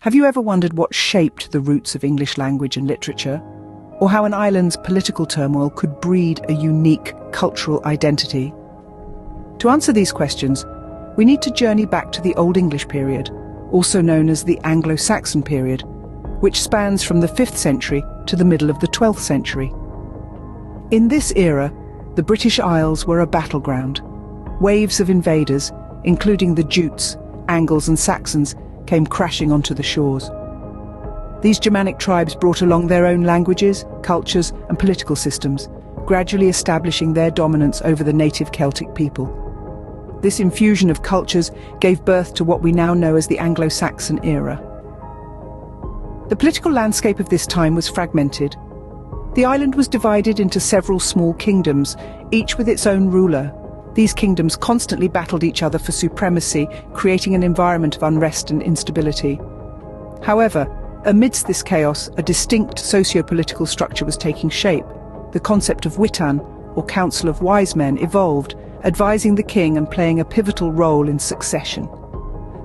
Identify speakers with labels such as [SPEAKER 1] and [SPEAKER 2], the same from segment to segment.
[SPEAKER 1] Have you ever wondered what shaped the roots of English language and literature? Or how an island's political turmoil could breed a unique cultural identity? To answer these questions, we need to journey back to the Old English period, also known as the Anglo-Saxon period, which spans from the 5th century to the middle of the 12th century. In this era, the British Isles were a battleground. Waves of invaders, including the Jutes, Angles and Saxons, came crashing onto the shores. These Germanic tribes brought along their own languages, cultures and political systems, gradually establishing their dominance over the native Celtic people. This infusion of cultures gave birth to what we now know as the Anglo-Saxon era. The political landscape of this time was fragmented. The island was divided into several small kingdoms, each with its own ruler. These kingdoms constantly battled each other for supremacy, creating an environment of unrest and instability. However, amidst this chaos, a distinct socio-political structure was taking shape. The concept of Witan, or Council of Wise Men, evolved, advising the king and playing a pivotal role in succession.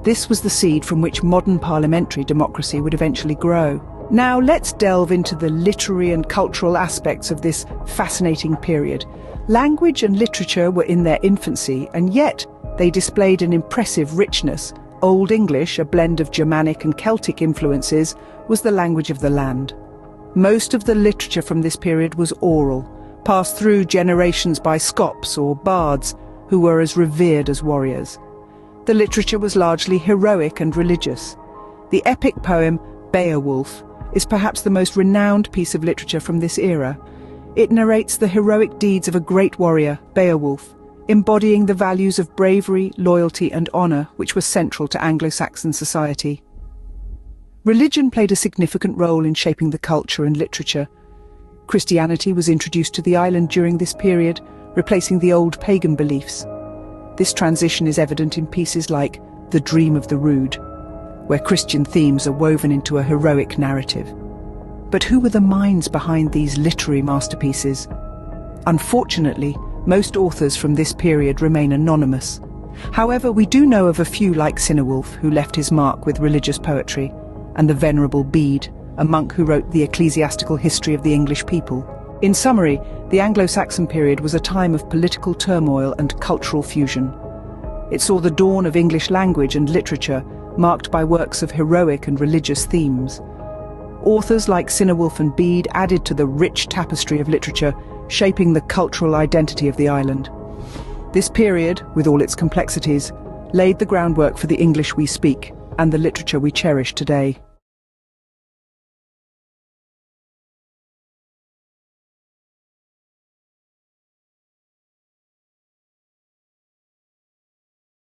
[SPEAKER 1] This was the seed from which modern parliamentary democracy would eventually grow. Now let's delve into the literary and cultural aspects of this fascinating period. Language and literature were in their infancy, and yet they displayed an impressive richness. Old English, a blend of Germanic and Celtic influences, was the language of the land. Most of the literature from this period was oral, passed through generations by Scots or bards, who were as revered as warriors. The literature was largely heroic and religious. The epic poem Beowulf is perhaps the most renowned piece of literature from this era. It narrates the heroic deeds of a great warrior, Beowulf, embodying the values of bravery, loyalty and honour which were central to Anglo-Saxon society. Religion played a significant role in shaping the culture and literature. Christianity was introduced to the island during this period, replacing the old pagan beliefs. This transition is evident in pieces like The Dream of the Rood, where Christian themes are woven into a heroic narrative. But who were the minds behind these literary masterpieces? Unfortunately, most authors from this period remain anonymous. However, we do know of a few like Cynewulf, who left his mark with religious poetry, and the Venerable Bede, a monk who wrote the ecclesiastical history of the English people. In summary, the Anglo-Saxon period was a time of political turmoil and cultural fusion. It saw the dawn of English language and literature, marked by works of heroic and religious themes. Authors like Cynewulf and Bede added to the rich tapestry of literature, shaping the cultural identity of the island. This period, with all its complexities, laid the groundwork for the English we speak and the literature we cherish today.